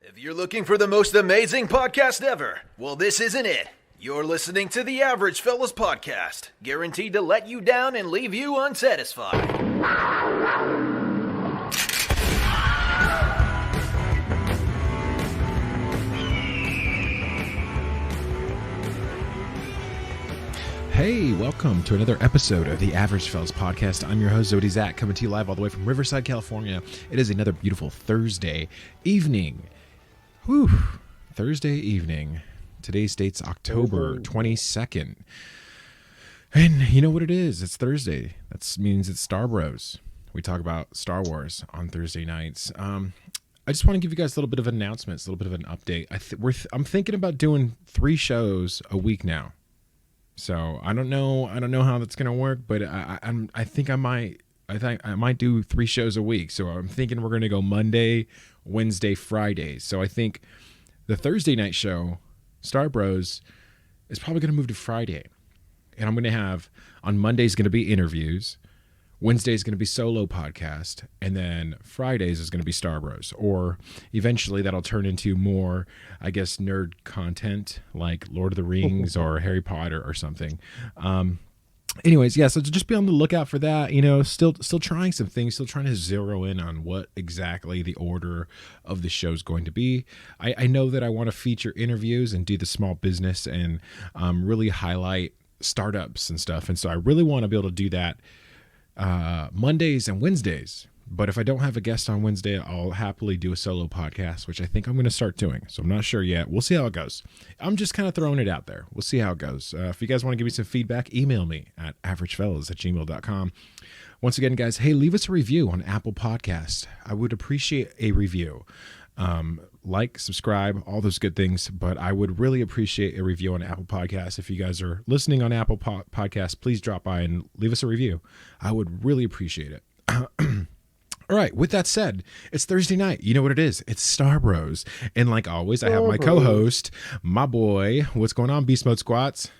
If you're looking for the most amazing podcast ever, well, this isn't it. You're listening to the Average Fellas Podcast, guaranteed to let you down and leave you unsatisfied. Hey, welcome to another episode of the Average Fellas Podcast. I'm your host, Zodizach, coming to you live all the way from Riverside, California. It is another beautiful Thursday evening. Whew, Thursday evening. Today's date's October 22nd. And you know what it is? It's Thursday. That means it's Star Bros. We talk about Star Wars on Thursday nights. I just want to give you guys a little bit of announcements, a little bit of an update. I'm thinking about doing 3 shows a week now. So I don't know how that's gonna work, but I think I might do 3 shows a week. So I'm thinking we're gonna go Monday, Wednesday, Friday. So I think the Thursday night show, Star Bros, is probably gonna move to Friday, and I'm gonna have on Monday's gonna be interviews, Wednesday's gonna be solo podcast, and then Fridays is gonna be Star Bros. Or eventually that'll turn into more, I guess, nerd content like Lord of the Rings or Harry Potter or something. Anyways, yeah, so just be on the lookout for that. You know, still trying some things, still trying to zero in on what exactly the order of the show is going to be. I know that I want to feature interviews and do the small business and really highlight startups and stuff. And so I really want to be able to do that Mondays and Wednesdays. But if I don't have a guest on Wednesday, I'll happily do a solo podcast, which I think I'm going to start doing. So I'm not sure yet. We'll see how it goes. I'm just kind of throwing it out there. We'll see how it goes. If you guys want to give me some feedback, email me at averagefellas@gmail.com. Once again, guys, hey, leave us a review on Apple Podcasts. I would appreciate a review. Like, subscribe, all those good things. But I would really appreciate a review on Apple Podcasts. If you guys are listening on Apple Podcasts, please drop by and leave us a review. I would really appreciate it. All right, with that said, it's Thursday night. You know what it is. It's Star Bros. And like always, I have my co-host, my boy. What's going on, Beastmodesquats?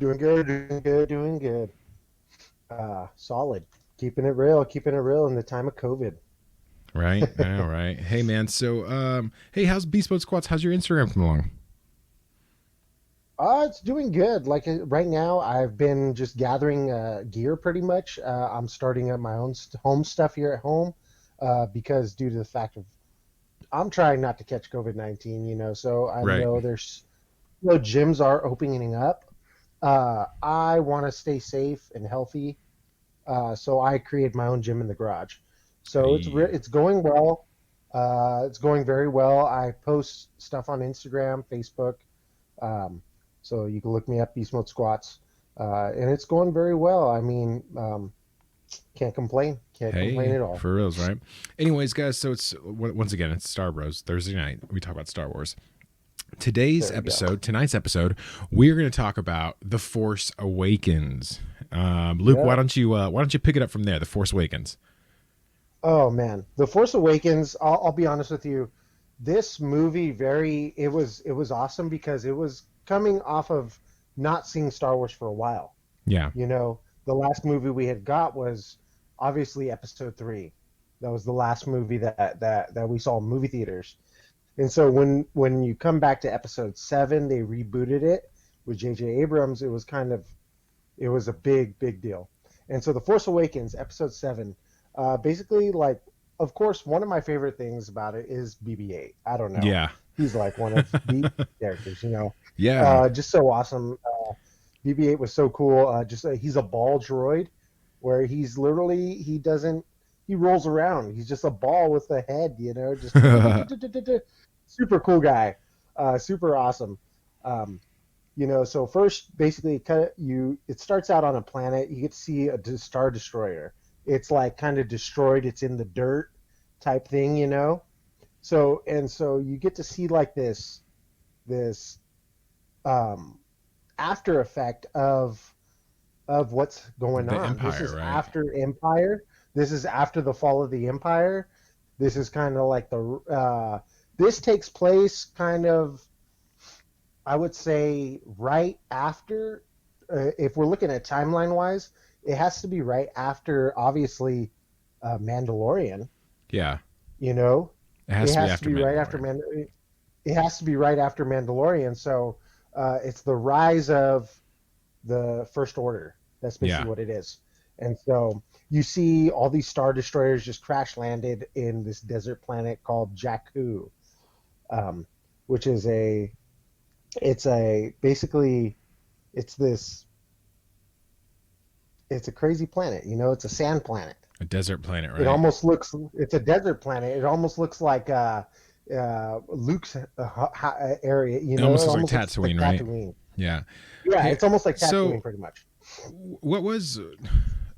Doing good. Solid. Keeping it real in the time of COVID. Right, I know, right? Hey, man, so, hey, how's Beastmodesquats? How's your Instagram coming along? It's doing good. Like right now, I've been just gathering gear pretty much. I'm starting up my own home stuff here at home because due to the fact of I'm trying not to catch COVID-19, you know, so I know there's gyms are opening up. I want to stay safe and healthy, so I created my own gym in the garage. So it's going well. It's going very well. I post stuff on Instagram, Facebook. So you can look me up, Beastmodesquats, and it's going very well. I mean, can't complain. Can't complain at all. For reals, right? Anyways, guys, so it's once again, it's Star Bros. Thursday night. We talk about Star Wars. Tonight's episode, we're going to talk about The Force Awakens. Luke, why don't you pick it up from there? The Force Awakens. Oh man, The Force Awakens. I'll be honest with you. This movie it was awesome because it was coming off of not seeing Star Wars for a while. Yeah. You know, the last movie we had got was obviously Episode 3. That was the last movie that we saw in movie theaters. And so when you come back to Episode 7, they rebooted it with J.J. Abrams. It was a big deal. And so The Force Awakens, Episode 7, basically, like, of course, one of my favorite things about it is BB-8. I don't know. Yeah. He's like one of the characters, you know. Yeah. Just so awesome. BB-8 was so cool. He's a ball droid where he's literally, he rolls around. He's just a ball with a head, you know, just super cool guy. Super awesome. You know, so first, basically, it starts out on a planet. You get to see a Star Destroyer. It's like kind of destroyed. It's in the dirt type thing, you know. So you get to see like this after effect of what's going on. Empire, this is right? After Empire. This is after the fall of the Empire. This is kind of like this takes place kind of, I would say, right after. If we're looking at timeline wise, it has to be right after, obviously, Mandalorian. Yeah. You know, It has it to be has to after be right after Mandalorian. it has to be right after Mandalorian. So it's the rise of the First Order. That's basically Yeah. what it is. And so you see all these Star Destroyers just crash landed in this desert planet called Jakku, um, which is basically, it's this, it's a crazy planet. You know, it's a sand planet. A desert planet, It right? almost looks, it's a desert planet. It almost looks like Luke's area. You It know, almost it looks like almost looks like Tatooine, right? Tatooine. Yeah. Yeah, Hey, it's almost like so Tatooine, pretty much. what was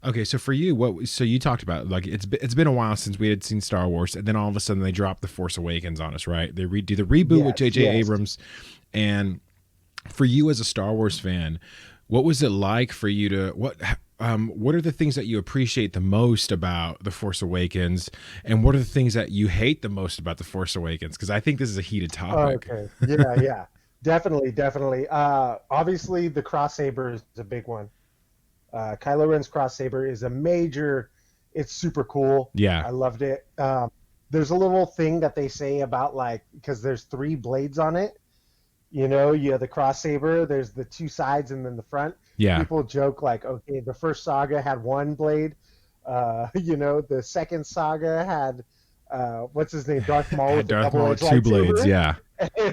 okay? So for you, so you talked about like it's been a while since we had seen Star Wars, and then all of a sudden they dropped the Force Awakens on us, right? They do the reboot with Yes, J.J. yes. Abrams, and for you as a Star Wars fan, what was it like for you to what are the things that you appreciate the most about the Force Awakens, and what are the things that you hate the most about the Force Awakens? Because I think this is a heated topic. Okay. Yeah, yeah. Definitely, definitely. Obviously the cross saber is a big one. Kylo Ren's cross saber is a major. It's super cool. Yeah, I loved it. There's a little thing that they say about like because there's three blades on it. You know, you have the cross saber. There's the two sides and then the front. yeah. People joke like, okay, the first saga had one blade. You know, the second saga had what's his name, Darth Maul Had with a Darth Maul with double-edged two blades. lightsaber. Yeah,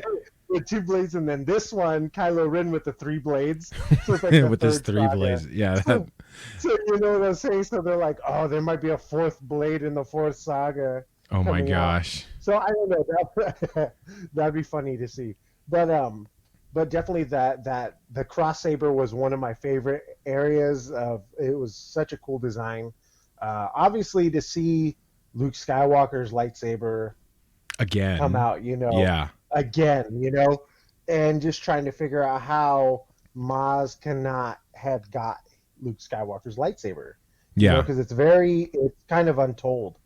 With two blades, and then this one, Kylo Ren with the three blades. So it's like the with his third three saga. blades. Yeah, So you know what I'm saying? So they're like, oh, there might be a fourth blade in the fourth saga oh my coming out. gosh. So I don't know. That'd be funny to see. But definitely that the cross saber was one of my favorite areas of. It was such a cool design. Obviously, to see Luke Skywalker's lightsaber Again. come out, you know, Yeah. again, you know, and just trying to figure out how Maz cannot have got Luke Skywalker's lightsaber. You know, Yeah. because it's kind of untold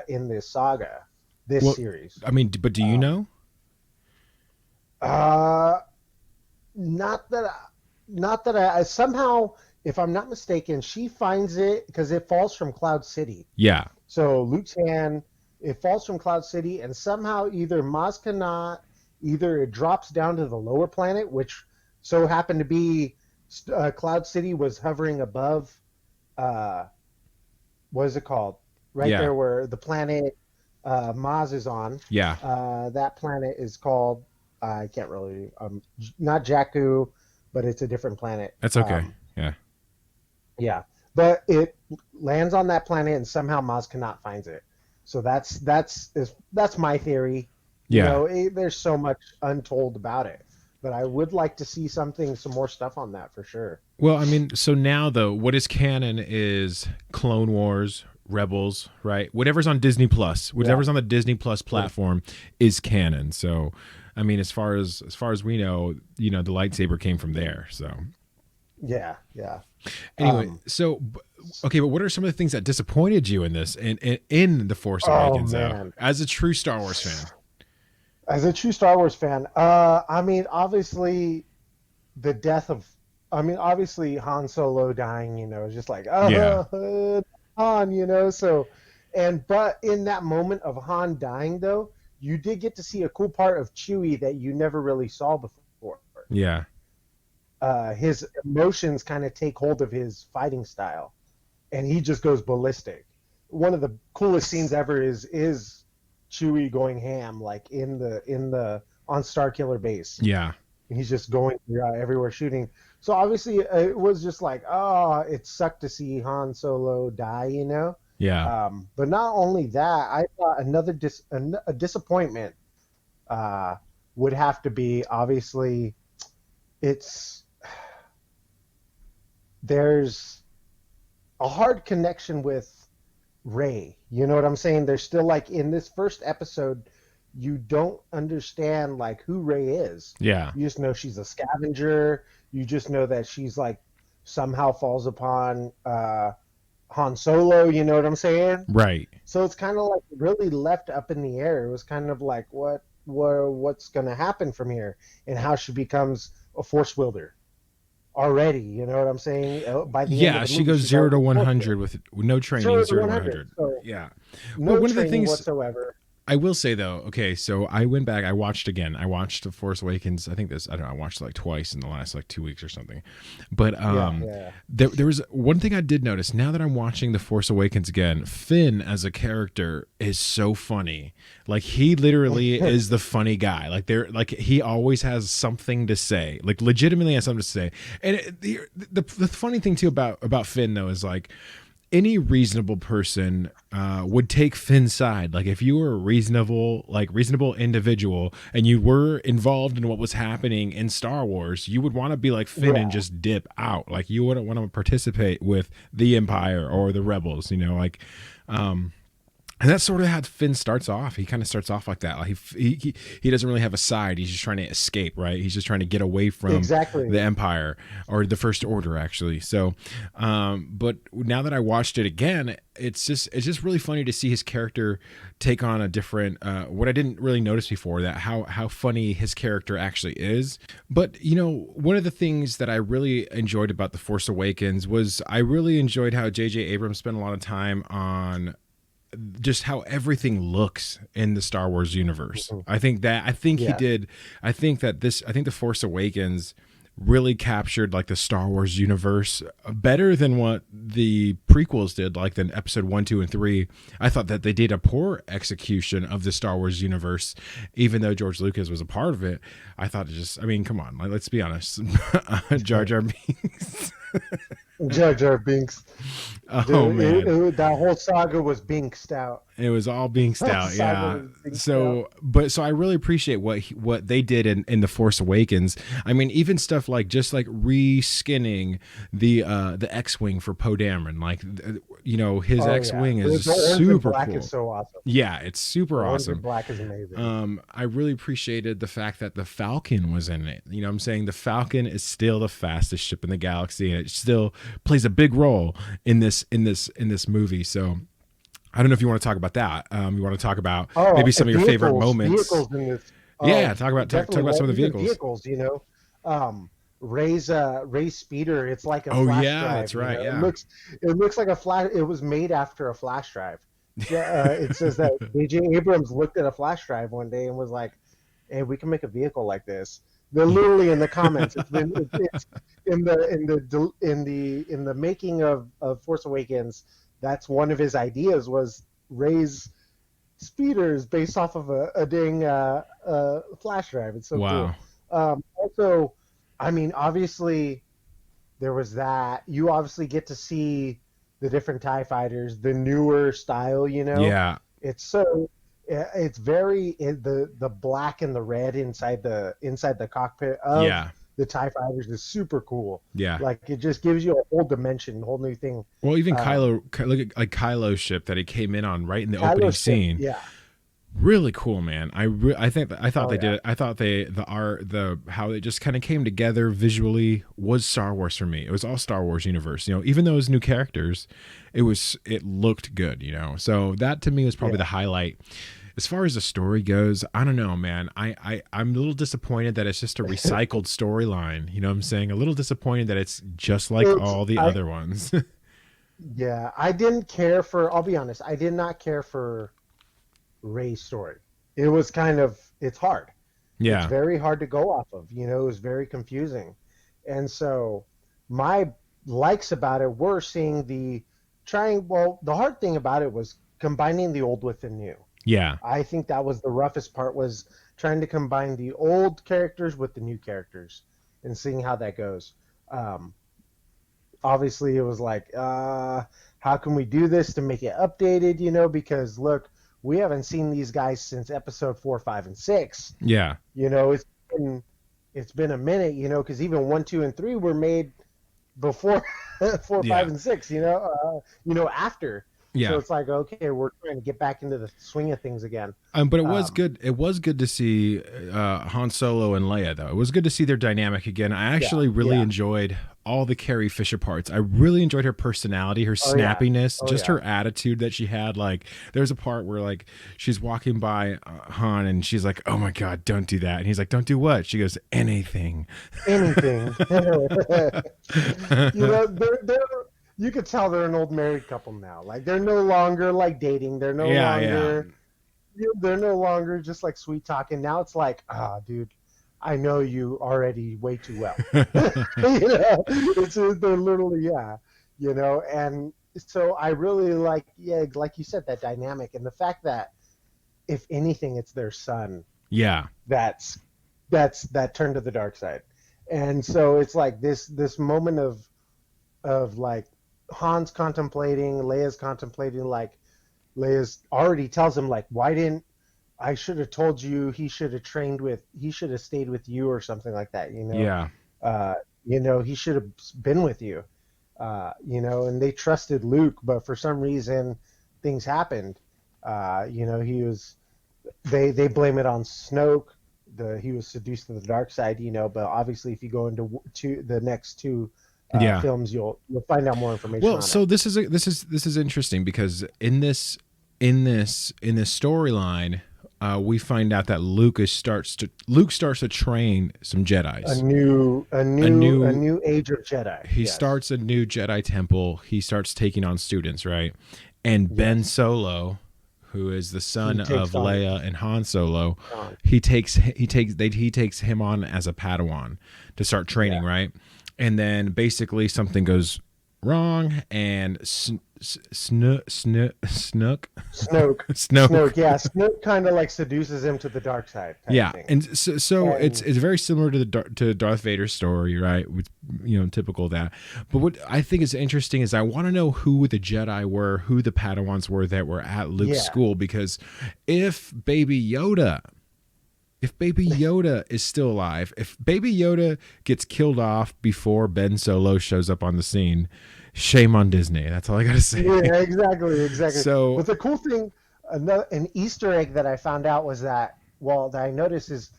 in this saga, this series. I mean, but do you know? Not that I somehow, if I'm not mistaken, she finds it because it falls from Cloud City. Yeah. So Luke's hand, it falls from Cloud City, and somehow either Maz cannot, either it drops down to the lower planet, which so happened to be Cloud City was hovering above. What is it called? Right Yeah. there where the planet Maz is on. Yeah. That planet is called. I can't really. Not Jakku, but it's a different planet. That's okay. Yeah. Yeah, but it lands on that planet, and somehow Maz cannot finds it. So that's my theory. Yeah. You know, there's so much untold about it, but I would like to see some more stuff on that for sure. Well, I mean, so now though, what is canon is Clone Wars, Rebels, right? Whatever's on Disney Plus, whatever's on the Disney Plus platform is canon. So, I mean, as far as we know, you know, the lightsaber came from there. So, yeah, yeah. Anyway, so okay, but what are some of the things that disappointed you in this in the Force Awakens, though, as a true Star Wars fan? As a true Star Wars fan, I mean, obviously, the death of, I mean, obviously Han Solo dying, you know, is just like, Han, you know. So, but in that moment of Han dying, though, you did get to see a cool part of Chewie that you never really saw before. Yeah. His emotions kind of take hold of his fighting style, and he just goes ballistic. One of the coolest scenes ever is Chewie going ham, like on Starkiller Base. Yeah. He's just going everywhere shooting. So obviously it was just like, oh, it sucked to see Han Solo die, you know? Yeah. But not only that, I thought another a disappointment would have to be, obviously, there's a hard connection with Rey. You know what I'm saying? There's still, like, in this first episode, you don't understand, like, who Rey is. Yeah. You just know she's a scavenger. You just know that she's, like, somehow falls upon Han Solo, you know what I'm saying? Right. So it's kind of like really left up in the air. It was kind of like what's going to happen from here and how she becomes a force wielder. already. You know what I'm saying? By the end of Yeah, the she movie, goes she's 0 to already full. 100 with no training, 0 to 0 to 100. 100. So Yeah. Well, no one of the training things whatsoever. I will say though, okay, so I went back, I watched again. I watched The Force Awakens. I think I don't know, I watched it like twice in the last like 2 weeks or something. But Yeah. there was one thing I did notice now that I'm watching The Force Awakens again. Finn as a character is so funny. Like he literally is the funny guy. Like he always has something to say. Like legitimately has something to say. And the funny thing too about Finn though is like any reasonable person would take Finn's side. Like if you were a reasonable individual and you were involved in what was happening in Star Wars, you would want to be like Finn and just dip out. Like you wouldn't want to participate with the Empire or the Rebels, you know, like and that's sort of how Finn starts off. He kind of starts off like that. Like he doesn't really have a side. He's just trying to escape, right? He's just trying to get away from the Empire or the First Order, actually. So, but now that I watched it again, it's just really funny to see his character take on a different. What I didn't really notice before, that how funny his character actually is. But you know, one of the things that I really enjoyed about The Force Awakens was I really enjoyed how J.J. Abrams spent a lot of time on just how everything looks in the Star Wars universe. I think he did. I think The Force Awakens really captured like the Star Wars universe better than what the prequels did, like than episode 1, 2, and 3. I thought that they did a poor execution of the Star Wars universe, even though George Lucas was a part of it. I thought come on, like, let's be honest. Jar Jar Binks. Jar Jar Binks. Oh man, that whole saga was Binksed out. It was all Binksed out, yeah. So I really appreciate what they did in The Force Awakens. I mean, even stuff like just like re-skinning the X-wing for Poe Dameron, like you know, his X-wing is super black cool. Is so awesome. Yeah, it's super awesome. Black is amazing. I really appreciated the fact that the Falcon was in it. You know what I'm saying? The Falcon is still the fastest ship in the galaxy, and it still plays a big role in this movie. So I don't know if you want to talk about that. You want to talk about maybe some of your favorite moments. Vehicles in this. Talk about some of the vehicles. Vehicles, you know. Ray's speeder. It's like a flash drive. That's right. You know? Yeah, it looks like a flash. It was made after a flash drive. It says that J.J. Abrams looked at a flash drive one day and was like, "Hey, we can make a vehicle like this." They're literally in the comments. It's in the making of Force Awakens. That's one of his ideas, was Ray's speeders based off of a dang flash drive. It's so cool. Also, I mean, obviously, there was that. You obviously get to see the different TIE fighters, the newer style, you know? Yeah. It's very the black and the red inside the cockpit of the TIE fighters is super cool. Yeah. Like it just gives you a whole dimension, a whole new thing. Well, even Kylo, look at like Kylo's ship that he came in on right in the opening scene. Yeah. Really cool, man. I thought they did it. I thought how it just kind of came together visually was Star Wars for me. It was all Star Wars universe. You know, even though it was new characters, it looked good, you know. So that to me was probably the highlight. As far as the story goes, I don't know, man. I'm a little disappointed that it's just a recycled storyline. You know what I'm saying? A little disappointed that it's just like all the other ones. Yeah, I didn't care for. I'll be honest. I did not care for Ray's story. It was it's hard. Yeah. It's very hard to go off of. You know, it was very confusing. And so my likes about it were seeing the hard thing about it was combining the old with the new. Yeah. I think that was the roughest part, was trying to combine the old characters with the new characters and seeing how that goes. Obviously it was like, how can we do this to make it updated, you know, because look, we haven't seen these guys since episode 4, 5, and 6. Yeah. You know, it's been a minute, you know, because even 1, 2, and 3 were made before 4, 5, and 6. You know, after. Yeah. So it's like, okay, we're trying to get back into the swing of things again. But it was good. It was good to see Han Solo and Leia, though. It was good to see their dynamic again. I actually really enjoyed all the Carrie Fisher parts. I really enjoyed her personality, her snappiness, her attitude that she had. Like, there's a part where like she's walking by Han and she's like, "Oh my God, don't do that." And he's like, "Don't do what?" She goes, "Anything." Anything. They're you could tell they're an old married couple now. Like, they're no longer like dating. They're no longer. Yeah. They're no longer just like sweet talking. Now it's like, dude, I know you already way too well. They're literally, and so I really like you said, that dynamic, and the fact that if anything, it's their son. Yeah. That turned to the dark side. And so it's like this moment of like Han's contemplating, Leia's contemplating, like Leia's already tells him like, why didn't I should have told you he should have stayed with you or something like that, Yeah. He should have been with you. And they trusted Luke, but for some reason things happened. They blame it on Snoke. He was seduced to the dark side, but obviously if you go into the next two films, you'll find out more information. Well, so this is interesting because in this storyline, we find out that Luke starts to train some Jedis. A new age of Jedi. He starts a new Jedi temple. He starts taking on students, right? And Ben Solo, who is the son of Leia and Han Solo, he takes him on as a Padawan to start training, right? And then basically something goes wrong, and Snoke, Snoke kind of like seduces him to the dark side. And so it's very similar to Darth Vader's story, right? With typical of that. But what I think is interesting is I want to know who the Jedi were, who the Padawans were that were at Luke's school, because if Baby Yoda is still alive, if Baby Yoda gets killed off before Ben Solo shows up on the scene, shame on Disney. That's all I gotta say. Yeah, exactly. So, but the cool thing, an Easter egg that I found out was that I noticed is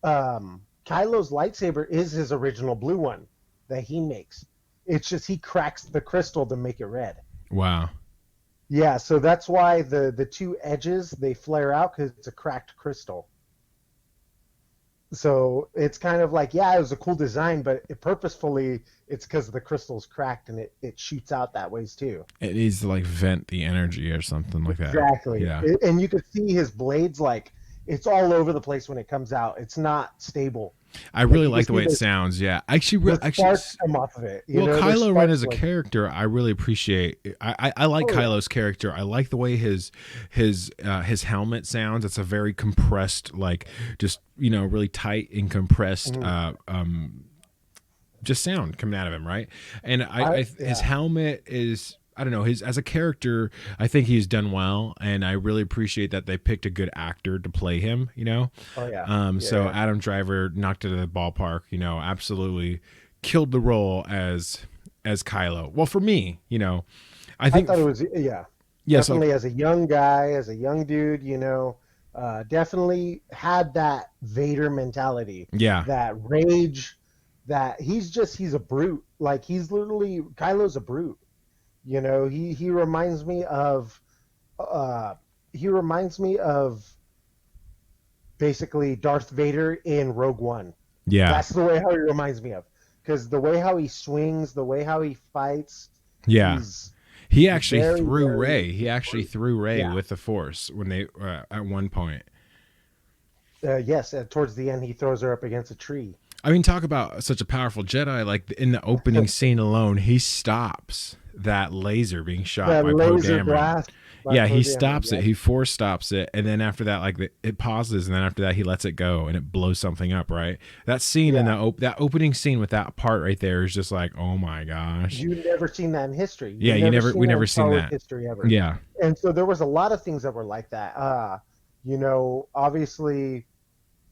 Kylo's lightsaber is his original blue one that he makes. It's just he cracks the crystal to make it red. Wow. Yeah, so that's why the two edges, they flare out because it's a cracked crystal. So it's kind of like, it was a cool design, but purposefully it's because the crystal's cracked and it shoots out that ways too. It needs to like vent the energy or something like that. Exactly. Yeah. And you could see his blades, like, it's all over the place when it comes out. It's not stable. I really like the way it sounds. Yeah, actually, sparks come off of it. Kylo Ren as a character, I really appreciate. I like Kylo's character. I like the way his helmet sounds. It's a very compressed, like just really tight and compressed, just sound coming out of him, right? And his helmet is. I don't know, as a character, I think he's done well, and I really appreciate that they picked a good actor to play him, So Adam Driver knocked it out of the ballpark, absolutely killed the role as Kylo. Well, for me, I thought it was definitely as a young guy, as a young dude, definitely had that Vader mentality. Yeah. That rage, that he's a brute. Like, Kylo's a brute. He reminds me of basically Darth Vader in Rogue One. Yeah. That's the way how he reminds me of, because the way how he swings, the way how he fights. Yeah. He actually threw Rey. He actually threw Rey with the Force when they at one point. Yes, towards the end he throws her up against a tree. I mean, talk about such a powerful Jedi. Like in the opening scene alone, he stops that laser being shot by Poe Dameron. He stops it. He force stops it, and then after that, like it pauses, and then after that, he lets it go, and it blows something up. Right? That scene in that opening scene with that part right there is just like, oh my gosh! You've never seen that in history. We never seen that history ever. Yeah. And so there was a lot of things that were like that. Obviously,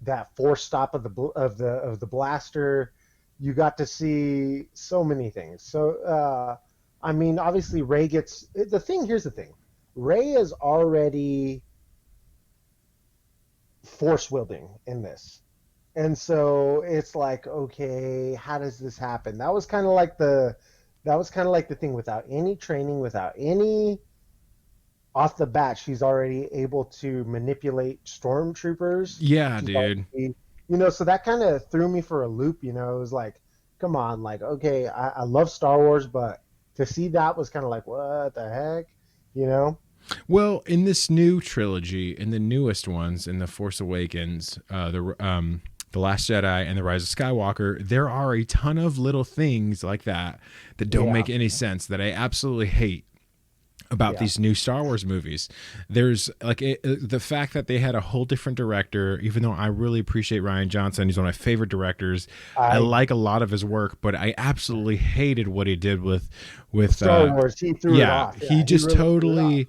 that force stop of the blaster. You got to see so many things. So. I mean, obviously, Rey gets the thing. Here's the thing: Rey is already force wielding in this. And so it's like, okay, how does this happen? That was kind of like the thing, without any training, without any off the bat, she's already able to manipulate stormtroopers. Yeah, She's dude. already, so that kind of threw me for a loop. It was like, come on, like, okay, I love Star Wars, but to see that was kind of like, what the heck, you know? Well, in this new trilogy, in the newest ones, in the Force Awakens, the Last Jedi, and the Rise of Skywalker, there are a ton of little things like that that don't Yeah, make any sense that I absolutely hate about yeah. these new Star Wars movies. There's like the fact that they had a whole different director, even though I really appreciate Rian Johnson. He's one of my favorite directors. I I like a lot of his work, but I absolutely hated what he did with Star Wars, he threw it yeah, off. he Yeah, he just really threw it off. totally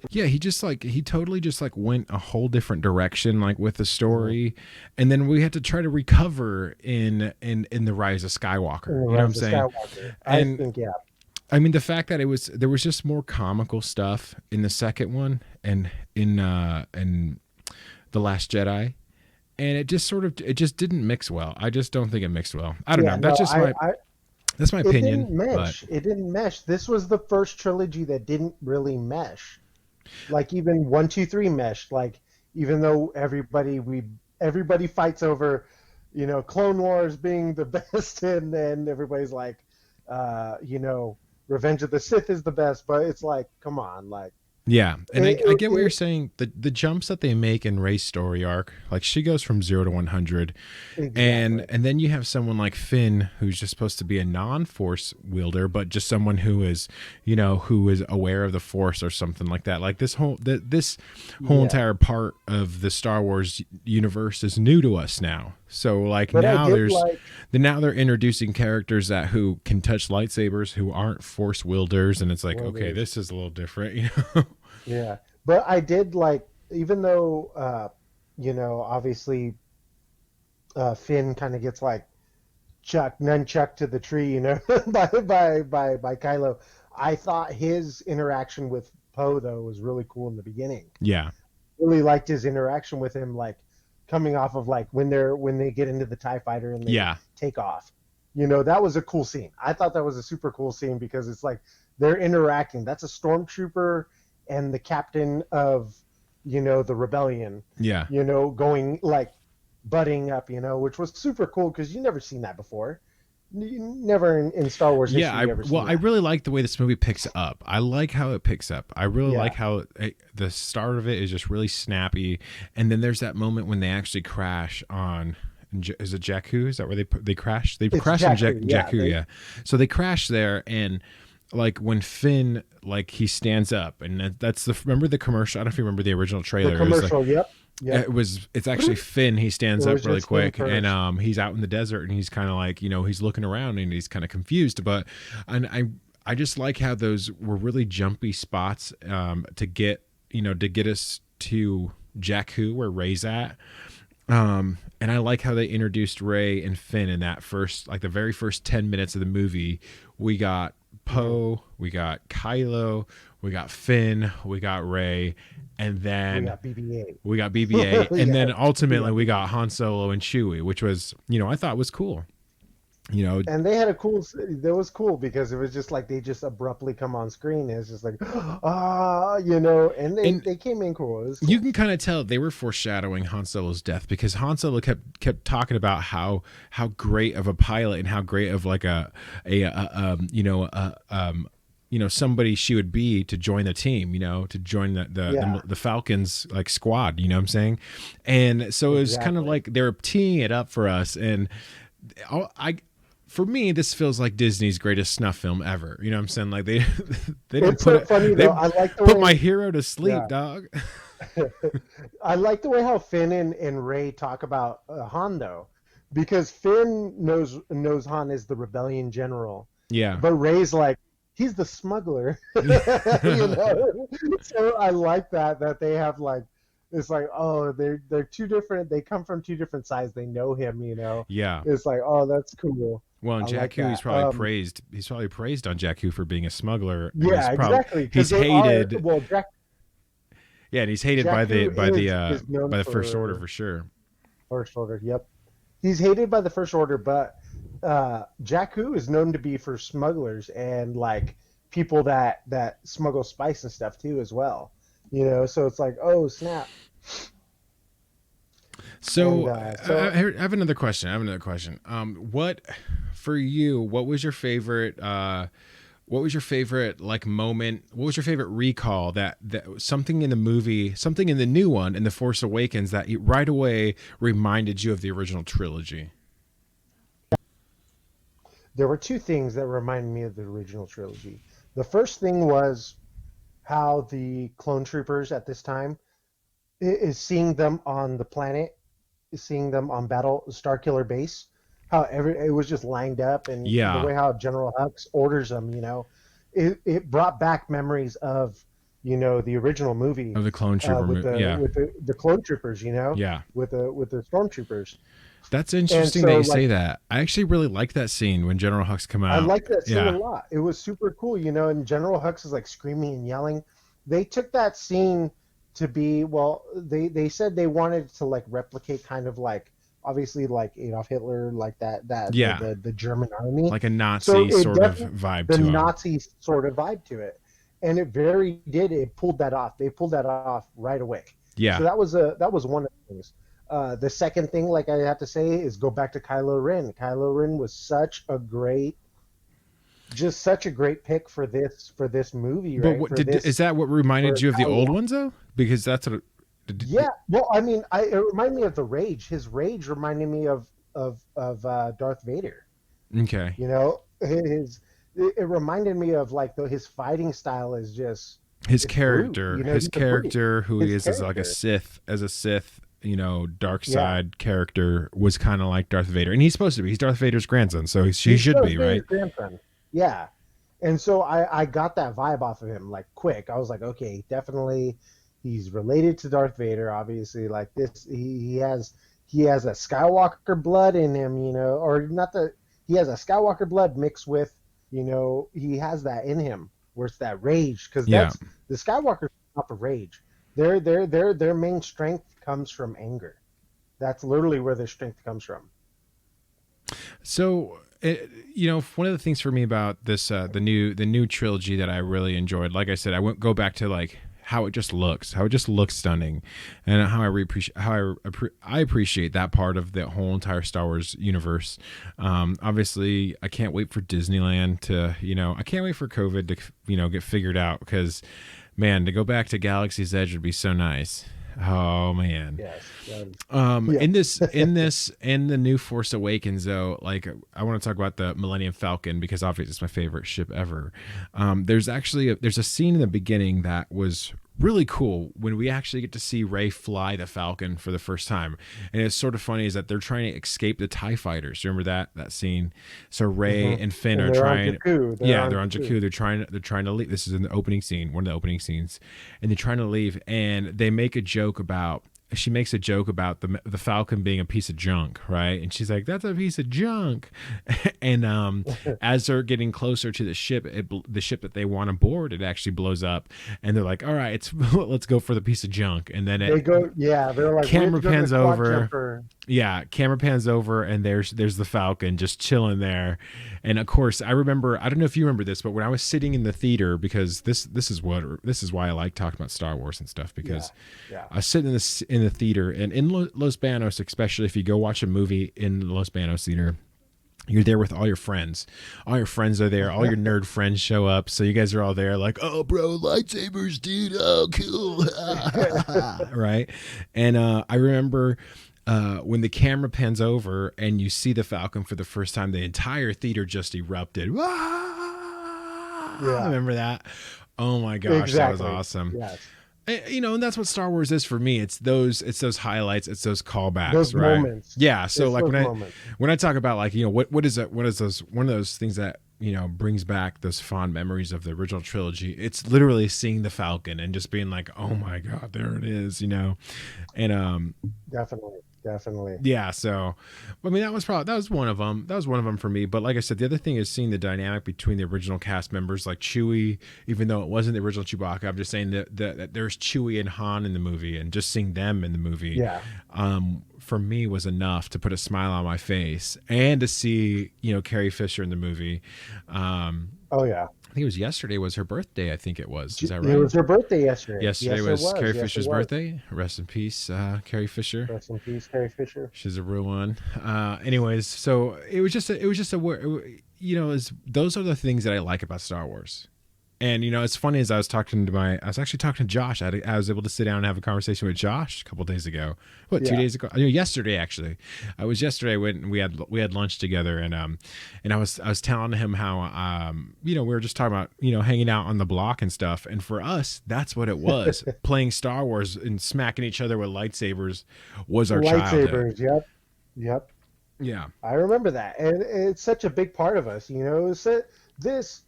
he totally just like went a whole different direction like with the Mhm. story, and then we had to try to recover in the Rise of In Skywalker. the You know what I'm Rise of saying? Skywalker, I And think, yeah, I mean, the fact that there was just more comical stuff in the second one and in the Last Jedi, and it just didn't mix well. I just don't think it mixed well. I don't yeah. know. That's No, just I, my I, that's my it opinion. didn't But mesh. It didn't mesh. This was the first trilogy that didn't really mesh. Like even one, two, three meshed. Like even though everybody fights over, Clone Wars being the best, and then everybody's like, uh, you know, Revenge of the Sith is the best. But it's like, come on, like yeah, and it, I it, get what you're it saying. The jumps that they make in Rey's story arc, like she goes from 0 to 100, exactly. and then you have someone like Finn who's just supposed to be a non-force wielder, but just someone who is, who is aware of the Force or something like that. Like this whole Yeah. entire part of the Star Wars universe is new to us now. So like But I did now they're introducing characters that who can touch lightsabers who aren't force wielders, and it's like, okay, like. this is a little different. Yeah, but I did like, even though obviously Finn kind of gets like nunchuck to the tree, by Kylo. I thought his interaction with Poe though was really cool in the beginning. Yeah. Really liked his interaction with him, like coming off of like when they get into the TIE fighter and they Yeah. take off. That was a cool scene. I thought that was a super cool scene because it's like they're interacting. That's a stormtrooper and the captain of, the rebellion, Yeah. going like butting up, which was super cool because you never seen that before. Never in Star Wars Yeah, history you ever seen I that. really like the way this movie picks up. I like how it picks up. I really Yeah, like how the start of it is just really snappy, and then there's that moment when they actually crash on. Is it Jakku? Is that where they crash? They it's crash on Jakku. Yeah, Jakku, yeah. So they crash there, and like when Finn like he stands up, and that's remember the commercial. I don't know if you remember the original the trailer. It was like commercial. Yep, yep. it's actually Finn. He stands It up was really just Finn quick, and first. he's out in the desert, and he's kind of like he's looking around and he's kind of confused. But and I just like how those were really jumpy spots to get us to Jakku where Ray's at. And I like how they introduced Ray and Finn in that first, like the very first 10 minutes of the movie. We got Mhm. Poe, we got Kylo, we got Finn, we got Ray, and We then got BB-8. we got BB-8, and Yeah, then we ultimately got we BB-8. got Han Solo and Chewie, which was, I thought was cool. You know, And they had a cool. That was cool because it was just like they just abruptly come on screen. And it's just like, and they and they came in cool. It was you cool. can kind of tell they were foreshadowing Han Solo's death because Han Solo kept talking about how great of a pilot and how great of like somebody she would be to join the team, to join Yeah, the Falcons like squad, you know what I'm saying? And so it was kind of exactly. like they're teeing it up for us, and for me, this feels like Disney's greatest snuff film ever. You know what I'm saying? Like they didn't It's so funny they though. I like the put my way. hero to sleep, Yeah. dog. I like the way how Finn and Ray talk about Han though, because Finn knows Han is the rebellion general, Yeah. but Ray's like he's the smuggler, you know. So I like that they have like it's like, oh, they're two different. They come from two different sides. They know him, you know. Yeah. It's like, oh, that's cool. Well, and I like Jakku, that. he's probably praised on Jakku for being a smuggler, and Yeah, exactly, because he's they are. hated. Well, Yeah, and he's hated by Jakku is known the First Order for for sure. First Order. Yep. he's hated by the First Order, but Jakku is known to be for smugglers and like people that smuggle spice and stuff too as well. So it's like, oh snap. So, I have another question. What for you? What was your favorite? What was your favorite like moment? What was your favorite recall that something in the movie, something in the new one, in The Force Awakens, that right away reminded you of the original trilogy? There were two things that reminded me of the original trilogy. The first thing was how the clone troopers at this time is seeing them on the planet, seeing them on Starkiller Base, how it was just lined up, and the way how General Hux orders them, it brought back memories of, the original movie of the clone trooper with the clone troopers, with the stormtroopers. That's interesting that you say that. I actually really like that scene when General Hux come out. I like that scene a lot. It was super cool, and General Hux is like screaming and yelling. They took that scene to be, they said they wanted to like replicate kind of like, obviously like Adolf Hitler, like the German army. Like a Nazi sort of vibe to it. The Nazi sort of vibe to it. And it it pulled that off. They pulled that off right away. Yeah. So that was one of the things. The second thing, like I have to say, is go back to Kylo Ren. Kylo Ren was such a great pick for this movie, right? But is that what reminded you of the old ones, though? Because that's what. Yeah, well, I mean, it reminded me of the Rage. His Rage reminded me of Darth Vader. Okay. It reminded me of like his fighting style is just his character. His character, who he is as like a Sith, dark side character, was kind of like Darth Vader, and he's supposed to be. He's Darth Vader's grandson, so he should be, right? Grandson. Yeah, and so I got that vibe off of him like quick. I was like, okay, definitely, he's related to Darth Vader. Obviously, like this, he has a Skywalker blood in him, or not he has a Skywalker blood mixed with, he has that in him, where it's that rage, because that's the Skywalker not the rage. Their main strength comes from anger. That's literally where their strength comes from. So, one of the things for me about this, the new trilogy that I really enjoyed, like I said, I won't go back to like how it just looks stunning, and how I appreciate that part of the whole entire Star Wars universe. Obviously, I can't wait for Disneyland to, I can't wait for COVID to, get figured out, because, man, to go back to Galaxy's Edge would be so nice. Oh man. Yes. In the new Force Awakens, though, like I want to talk about the Millennium Falcon, because obviously it's my favorite ship ever. There's a scene in the beginning that was really cool when we actually get to see Rey fly the Falcon for the first time. And it's sort of funny is that they're trying to escape the TIE fighters. Remember that scene? So Rey and Finn are trying. They're on Jakku. They're trying to leave. This is in the opening scene, one of the opening scenes, and they're trying to leave. And they make a joke about. She makes a joke about the Falcon being a piece of junk, right? And she's like, "That's a piece of junk." And as they're getting closer to the ship, the ship that they want to board, it actually blows up. And they're like, "All right, let's go for the piece of junk." And then they're like, camera pans over. Yeah, camera pans over, and there's the Falcon just chilling there. And of course, I remember. I don't know if you remember this, but when I was sitting in the theater, because this is why I like talking about Star Wars and stuff, because I was sitting in the theater, and in Los Banos, especially if you go watch a movie in Los Banos theater, you're there with all your friends. All your friends are there. All your nerd friends show up. So you guys are all there like, "Oh, bro, lightsabers, dude. Oh, cool." Right? And I remember when the camera pans over and you see the Falcon for the first time, the entire theater just erupted. Yeah. Remember that? Oh, my gosh. Exactly. That was awesome. Yes. And that's what Star Wars is for me. It's those highlights. It's those callbacks, those right? Moments. Yeah. So it's like when I talk about like, what is those, one of those things that, brings back those fond memories of the original trilogy. It's literally seeing the Falcon and just being like, "Oh my God, there it is," And Definitely. definitely. Yeah, so I mean that was one of them. That was one of them for me. But like I said, the other thing is seeing the dynamic between the original cast members, like Chewie, even though it wasn't the original Chewbacca. I'm just saying that there's Chewie and Han in the movie, and just seeing them in the movie, Yeah. For me was enough to put a smile on my face, and to see Carrie Fisher in the movie. Oh yeah. I think it was yesterday was her birthday. I think it was. Is that right? It was her birthday yesterday. Yesterday Yes, was Carrie Yes, Fisher's birthday. Rest in peace, Carrie Fisher. Rest in peace, Carrie Fisher. She's a real one. Anyways, so it was just those are the things that I like about Star Wars. And it's funny, as I was actually talking to Josh. I was able to sit down and have a conversation with Josh a couple of days ago. 2 days ago? Yesterday actually. I went and we had lunch together, and I was telling him how we were just talking about hanging out on the block and stuff. And for us, that's what it was. Playing Star Wars and smacking each other with lightsabers was our childhood. Yep. Yeah. I remember that, and it's such a big part of us. This.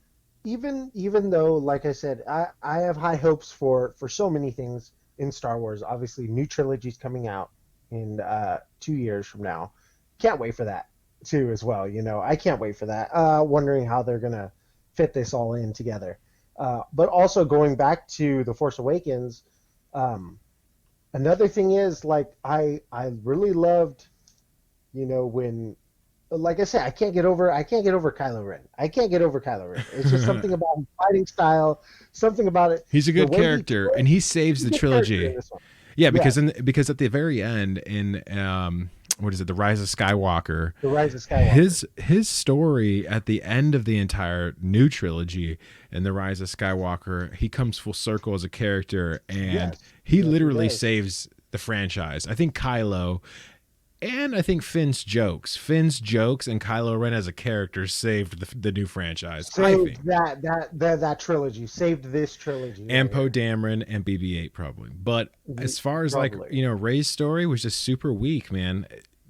Even though, like I said, I have high hopes for so many things in Star Wars. Obviously, new trilogy's coming out in 2 years from now. Can't wait for that too, as well. I can't wait for that. Wondering how they're gonna fit this all in together. But also going back to The Force Awakens, another thing is, like, I really loved, when. Like I said, I can't get over Kylo Ren. It's just something about his fighting style, something about it. He's a good character, and he saves the trilogy. Yeah, because at the very end in what is it, The Rise of Skywalker? His story at the end of the entire new trilogy in The Rise of Skywalker, he comes full circle as a character, and he literally saves the franchise. I think Kylo. And I think Finn's jokes and Kylo Ren as a character saved the new franchise. Saved that trilogy. Saved this trilogy. And Poe Dameron and BB-8 probably. But as far as Rey's story was just super weak, man.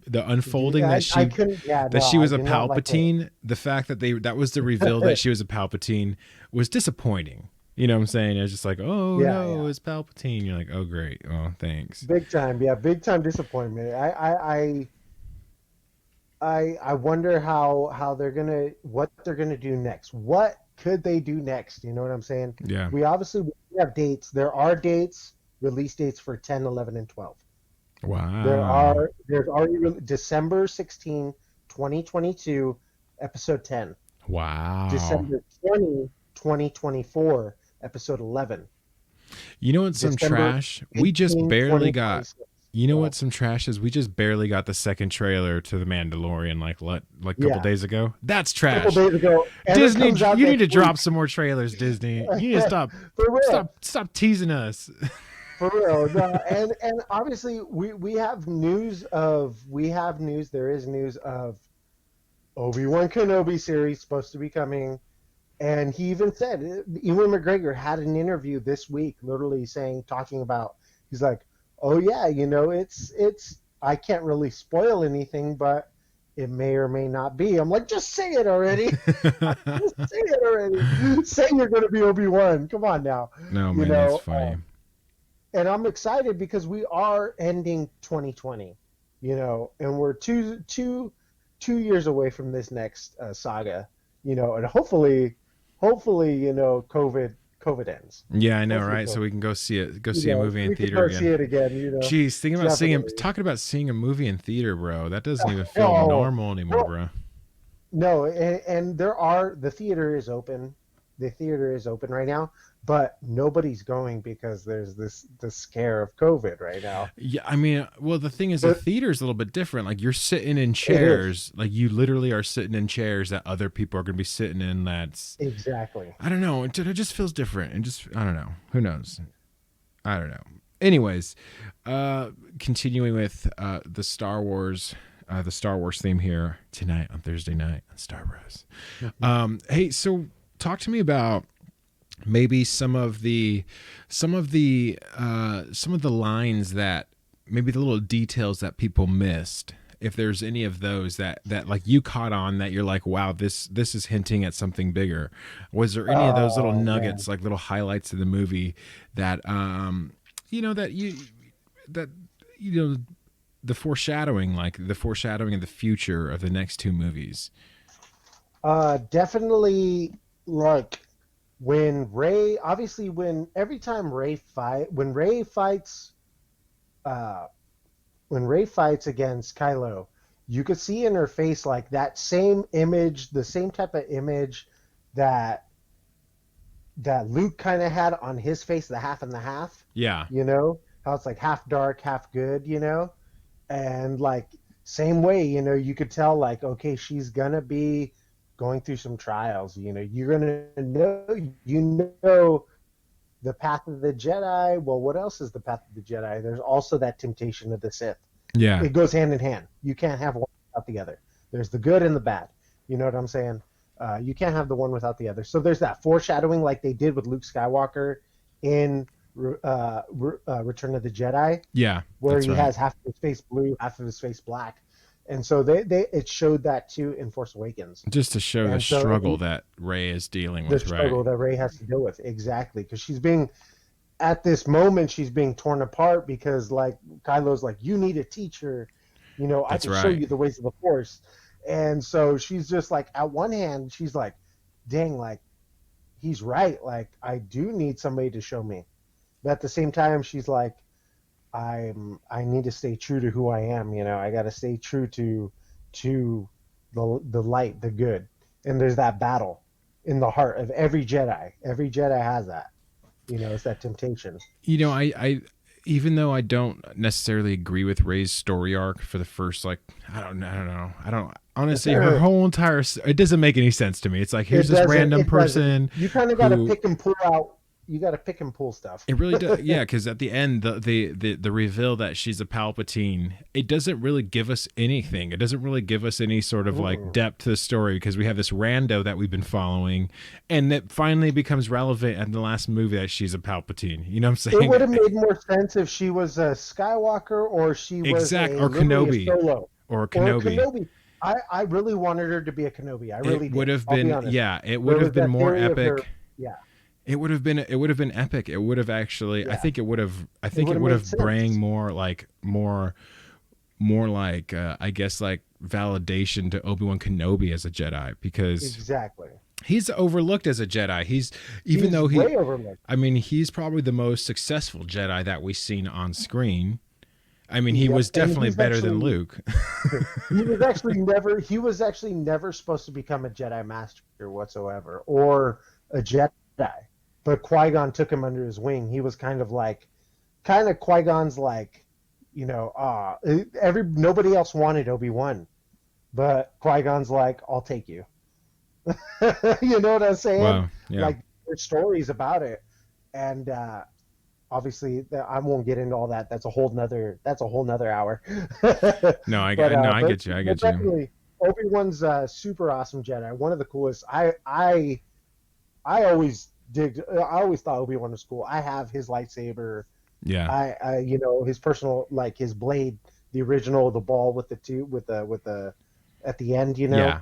The unfolding that she was a Palpatine, the fact that that was the reveal that she was a Palpatine was disappointing. You know what I'm saying? It's just like, it's Palpatine. You're like, oh, great. Oh, thanks. Big time disappointment. I wonder what they're gonna do next. What could they do next? You know what I'm saying? Yeah. We have dates. There are release dates for 10, 11, and 12. Wow. There's already December 16, 2022, episode 10. Wow. December 20, 2024. Episode 11. You know what's some trash? We just barely got. You know what some trash is? We just barely got the second trailer to The Mandalorian like a couple days ago. That's trash. A couple days ago. Disney, you need to drop some more trailers, Disney. You need to stop teasing us. For real. No, and obviously we have news. There is news of Obi-Wan Kenobi series supposed to be coming. And he even said, Ewan McGregor had an interview this week, literally talking about, he's like, oh yeah, it's, I can't really spoil anything, but it may or may not be. I'm like, just say it already. Say you're going to be Obi-Wan. Come on now. No, man, that's funny. And I'm excited because we are ending 2020, and we're two years away from this next saga, and hopefully, COVID ends. Yeah, I know, right? So we can go see it. Go see a movie in theater again. See it again. Jeez, thinking about talking about seeing a movie in theater, bro. That doesn't even feel normal anymore, bro. No, and the theater is open. The theater is open right now, but nobody's going because there's the scare of COVID right now. Yeah, I mean, well, the thing is, the theater's a little bit different. Like, you're sitting in chairs, like you literally are sitting in chairs that other people are going to be sitting in. That's exactly. I don't know. It just feels different. I don't know. Who knows? I don't know. Anyways, continuing with the Star Wars theme here tonight on Thursday night on Starwars. Hey, so talk to me about maybe some of the lines that maybe the little details that people missed, if there's any of those that like you caught on that you're like, wow, this is hinting at something bigger. Was there any of those little nuggets, like little highlights of the movie that the foreshadowing, like the foreshadowing of the future of the next two movies. Definitely, like when Ray, obviously, every time when Ray fights, uh, when Ray fights against Kylo, you could see in her face like that same image, the same type of image that Luke kind of had on his face, the half and the half. Yeah. You know how it's like half dark, half good. You know, and like same way, you know, you could tell like, okay, she's gonna be going through some trials. You know, you're gonna know the path of the Jedi. Well, what else is the path of the Jedi? There's also that temptation of the Sith. Yeah. It goes hand in hand. You can't have one without the other. There's the good and the bad. You know what I'm saying? You can't have the one without the other. So there's that foreshadowing like they did with Luke Skywalker in Return of the Jedi. Yeah. Where he has half of his face blue, half of his face black. And so it showed that too in Force Awakens. Just to show the struggle that Rey is dealing with. The struggle that Rey has to deal with. Exactly. Because at this moment, she's being torn apart because like Kylo's like, you need a teacher. You know, I can show you the ways of the Force. And so she's just like, at one hand, she's like, dang, like, he's right. Like, I do need somebody to show me. But at the same time, she's like, I need to stay true to who I am. You know, I got to stay true to the light, the good. And there's that battle in the heart of every Jedi. Every Jedi has that. You know, it's that temptation. You know, I even though I don't necessarily agree with Rey's story arc for the first, like, I don't know. Honestly, her whole entire, it doesn't make any sense to me. It's like, here's this random person. You kind of got to pick and pull out. You got to pick and pull stuff. It really does. Yeah. Cause at the end, the reveal that she's a Palpatine, it doesn't really give us anything. It doesn't really give us any sort of like depth to the story because we have this rando that we've been following and that finally becomes relevant in the last movie that she's a Palpatine. You know what I'm saying? It would have made more sense if she was a Skywalker or she was or Kenobi. Solo. Or Kenobi. I really wanted her to be a Kenobi. I really did. Would have been, it would have been more epic. Yeah. It would have been epic. It would have actually, yeah. I think it would have bring more like I guess like validation to Obi-Wan Kenobi as a Jedi because exactly. He's overlooked as a Jedi. He's way overlooked. I mean, he's probably the most successful Jedi that we've seen on screen. I mean, he was definitely better than Luke. He was actually never supposed to become a Jedi Master whatsoever or a Jedi. But Qui-Gon took him under his wing. He was kind of Qui-Gon's like, you know, nobody else wanted Obi-Wan. But Qui-Gon's like, I'll take you. You know what I'm saying? Wow. Yeah. Like, there's stories about it. And obviously, I won't get into all that. That's a whole nother hour. No, I get you. Definitely, Obi-Wan's super awesome Jedi. One of the coolest. I always thought Obi-Wan was cool. I have his lightsaber. Yeah. I you know, his personal, like his blade, the original, the ball with the at the end, you know. Yeah.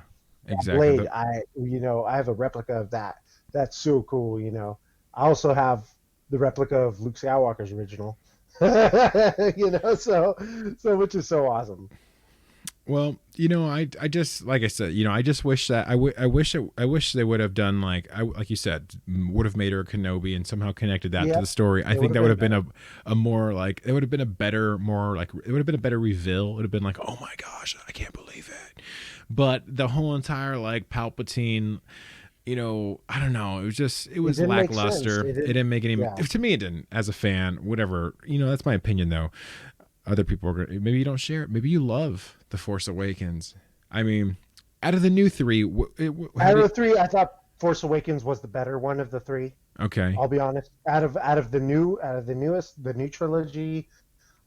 Exactly. Blade, I have a replica of that. That's so cool, you know. I also have the replica of Luke Skywalker's original. You know, so which is so awesome. Well, you know, I just, like I said, you know, I just wish that I wish they would have done like you said, would have made her a Kenobi and somehow connected that to the story. I think that would have been a more like, it would have been a better, more like, it would have been a better reveal. It would have been like, oh my gosh, I can't believe it. But the whole entire like Palpatine, you know, I don't know. It was lackluster. It didn't make any, to me it didn't, as a fan, whatever, you know, that's my opinion though. Other people are going, maybe you don't share it. Maybe you love The Force Awakens. I mean, out of the new three, I thought Force Awakens was the better one of the three. Okay, I'll be honest. Out of the new trilogy,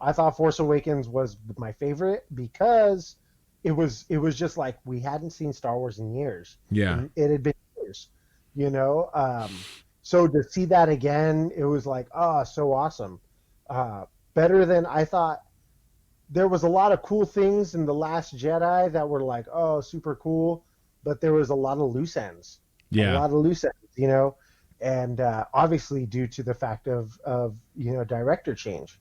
I thought Force Awakens was my favorite because it was just like we hadn't seen Star Wars in years. Yeah, it had been years, you know. So to see that again, it was like, oh, so awesome. Better than I thought. There was a lot of cool things in The Last Jedi that were like, oh, super cool, but there was a lot of loose ends. Yeah. A lot of loose ends, you know, and obviously due to the fact of you know, director change.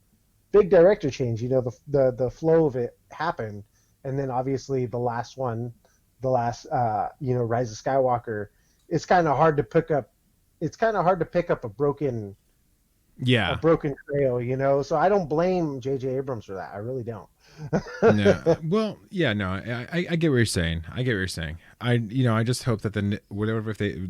big director change. You know, the flow of it happened, and then obviously the last one, Rise of Skywalker, it's kind of hard to pick up. It's kind of hard to pick up a broken trail, you know. So I don't blame J.J. Abrams for that. I really don't. No, well, yeah, no, I get what you're saying. I get what you're saying. I just hope that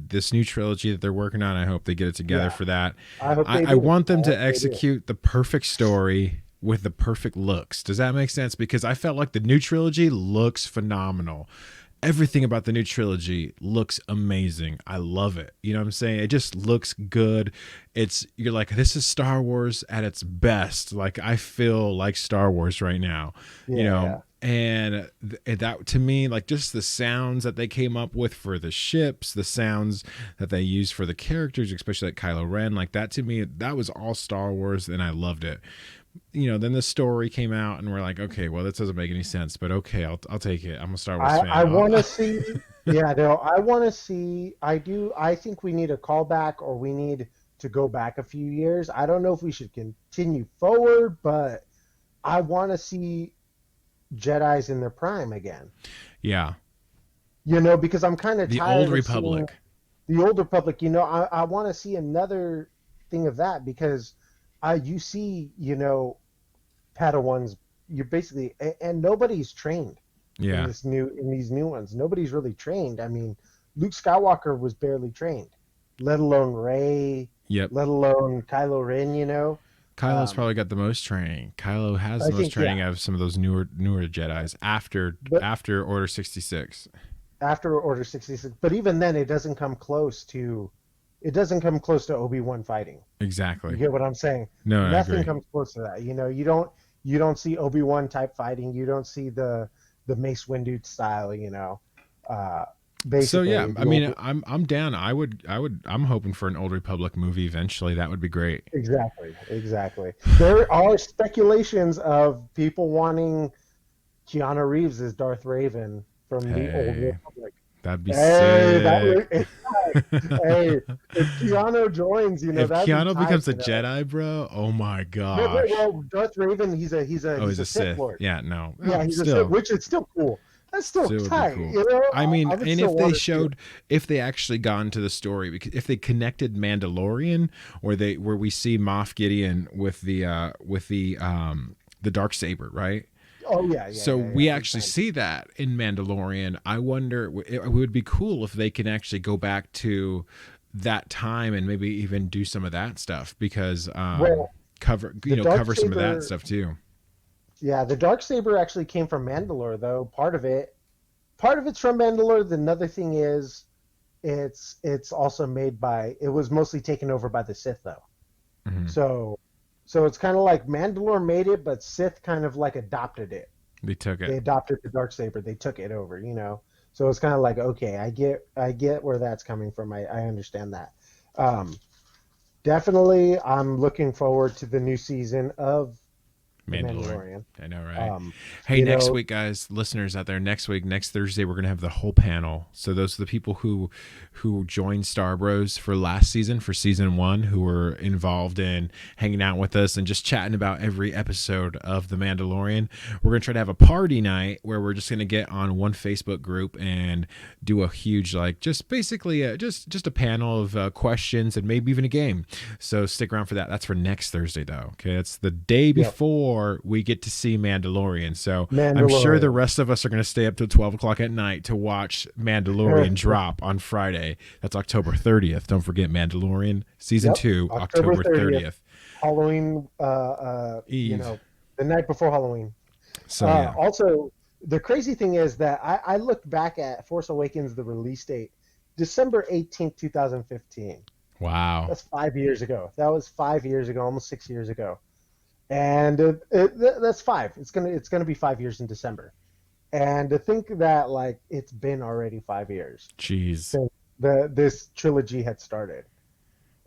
this new trilogy that they're working on, I hope they get it together for that. I want them to execute the perfect story with the perfect looks. Does that make sense? Because I felt like the new trilogy looks phenomenal. Everything about the new trilogy looks amazing. I love it. You know what I'm saying? It just looks good. You're like, this is Star Wars at its best. Like, I feel like Star Wars right now, and that to me, like, just the sounds that they came up with for the ships, the sounds that they used for the characters, especially like Kylo Ren, like that to me, that was all Star Wars, and I loved it. Then the story came out and we're like, okay, well, this doesn't make any sense, but okay, I'll take it. I'm a Star Wars fan. I want to see, I want to see, I think we need a callback, or we need to go back a few years. I don't know if we should continue forward, but I want to see Jedis in their prime again. Yeah. Because I'm kind of tired of the Old Republic. I want to see another thing of that, because you see, Padawans, you're basically, and nobody's trained in these new ones. Nobody's really trained. I mean, Luke Skywalker was barely trained, let alone Rey, let alone Kylo Ren, Kylo's probably got the most training. Kylo has the most training out of some of those newer Jedis after Order 66. After Order 66, but even then, it doesn't come close to Obi-Wan fighting. Exactly. You get what I'm saying? No, nothing comes close to that. You don't see Obi-Wan type fighting. You don't see the Mace Windu style. Basically. So yeah, I mean, I'm down. I'm hoping for an Old Republic movie eventually. That would be great. Exactly. There are speculations of people wanting Keanu Reeves as Darth Raven from the Old Republic. That'd be sick. If Keanu joins, if Keanu becomes a Jedi, bro, oh my gosh. Well, Darth Raven, he's a Sith Lord. Yeah, no. Yeah, he's a Sith, which is still cool. That's still tight, cool. I mean, and if they actually got into the story, because if they connected Mandalorian, where we see Moff Gideon with the Darksaber, right? Oh yeah. So we actually see that in Mandalorian. I wonder, it would be cool if they can actually go back to that time and maybe even do some of that stuff, because cover some of that stuff too. Yeah, the Darksaber actually came from Mandalore, though. Part of it's from Mandalore. Another thing is, it's also it was mostly taken over by the Sith, though. Mm-hmm. So it's kind of like Mandalore made it, but Sith kind of like adopted it. They took it. They adopted the Darksaber. They took it over, So it's kind of like, okay, I get where that's coming from. I understand that. Definitely, I'm looking forward to the new season of Mandalorian. I know, right? Hey, next week, guys, listeners out there, next Thursday, we're going to have the whole panel. So those are the people who joined Star Bros for last season, for season 1, who were involved in hanging out with us and just chatting about every episode of The Mandalorian. We're going to try to have a party night where we're just going to get on one Facebook group and do a huge, just basically just a panel of questions and maybe even a game. So stick around for that. That's for next Thursday, though. Okay, that's the day before we get to see Mandalorian. So I'm sure the rest of us are going to stay up till 12 o'clock at night to watch Mandalorian drop on Friday. That's October 30th. Don't forget Mandalorian season 2, October 30th. Halloween, Eve. The night before Halloween. So also, the crazy thing is that I looked back at Force Awakens, the release date, December 18th, 2015. Wow. That's 5 years ago. That was 5 years ago, almost 6 years ago. And that's 5. It's gonna be 5 years in December. And to think that it's been already 5 years. Jeez. Since this trilogy had started.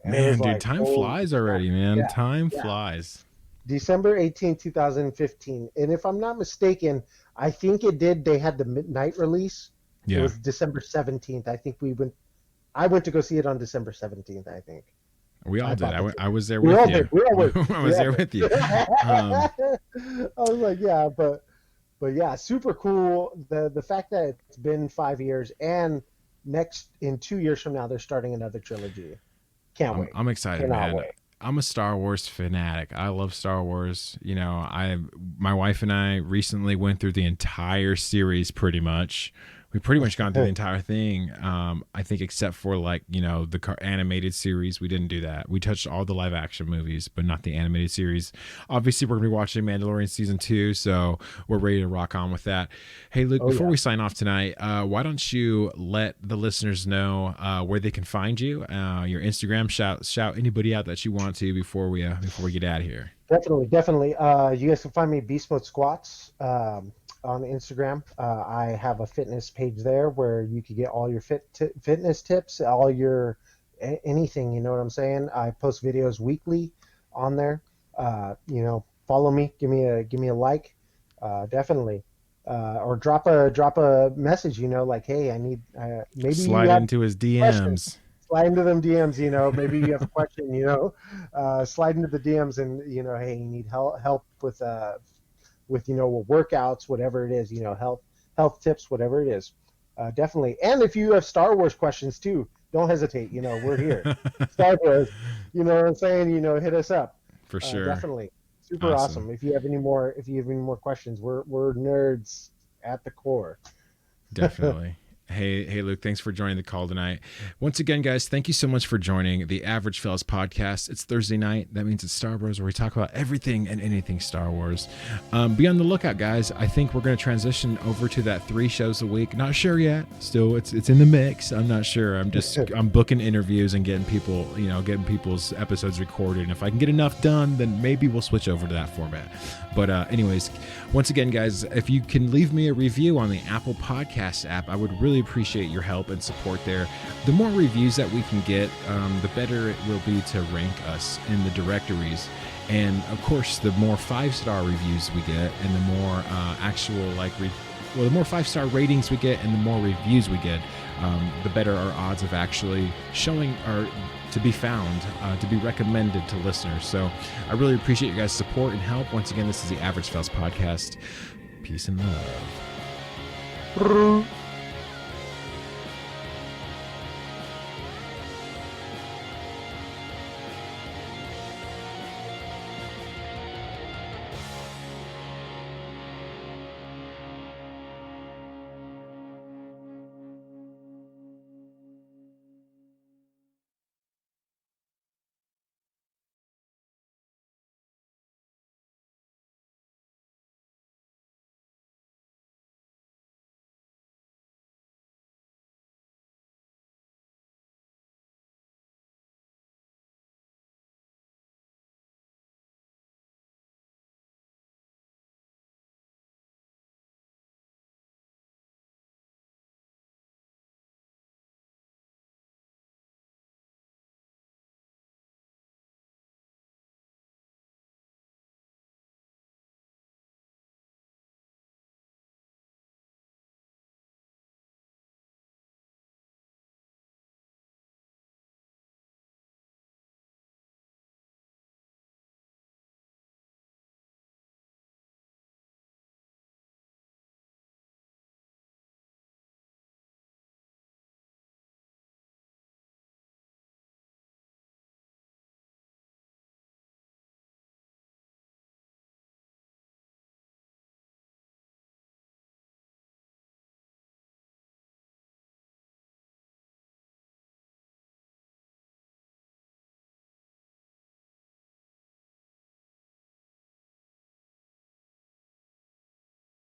And man, dude, time flies already, man. Yeah, time flies. December 18, 2015. And if I'm not mistaken, I think they had the midnight release. Yeah. It was December 17th. I think I went to go see it on December 17th, I think. We all did. I was there We with all you. did. We all went. I was there with you. I was like, yeah, but yeah, super cool. The fact that it's been 5 years, and in 2 years from now they're starting another trilogy. Can't wait. I'm excited, Cannot man. wait. I'm a Star Wars fanatic. I love Star Wars. You know, my wife and I recently went through the entire series pretty much. We pretty much gone through the entire thing. I think except for like, you know, the animated series, we didn't do that. We touched all the live action movies, but not the animated series. Obviously, we're going to be watching Mandalorian season 2, so we're ready to rock on with that. Hey, Luke, before we sign off tonight, why don't you let the listeners know where they can find you, your Instagram, shout anybody out that you want to before we get out of here. Definitely. You guys can find me Beastmodesquats on Instagram. I have a fitness page there where you can get all your fitness tips, all your anything. You know what I'm saying? I post videos weekly on there. You know, follow me. Give me a like. Definitely. Or drop a message. You know, like, hey, I need maybe slide into his DMs. Questions. Slide into them DMs, you know, maybe you have a question, you know, slide into the DMs and, you know, hey, you need help with, you know, workouts, whatever it is, you know, health tips, whatever it is. Definitely. And if you have Star Wars questions too, don't hesitate. You know, we're here. Star Wars, you know what I'm saying? You know, hit us up. For sure. Definitely. Super awesome. If you have any more questions, we're nerds at the core. Definitely. Hey, Luke, thanks for joining the call tonight. Once again, guys, thank you so much for joining the Average Fellas podcast. It's Thursday night. That means it's Star Wars, where we talk about everything and anything Star Wars. Be on the lookout, guys. I think we're going to transition over to that 3 shows a week. Not sure yet. Still, it's in the mix. I'm not sure. I'm booking interviews and getting people's episodes recorded. And if I can get enough done, then maybe we'll switch over to that format. But anyways, once again, guys, if you can leave me a review on the Apple Podcast app, I would really appreciate your help and support there. The more reviews that we can get, the better it will be to rank us in the directories. And of course, the more 5-star reviews we get, and the more the more 5-star ratings we get, and the more reviews we get, the better our odds of actually showing our to be found, to be recommended to listeners. So I really appreciate your guys' support and help. Once again, this is the Average Fellas podcast. Peace and love.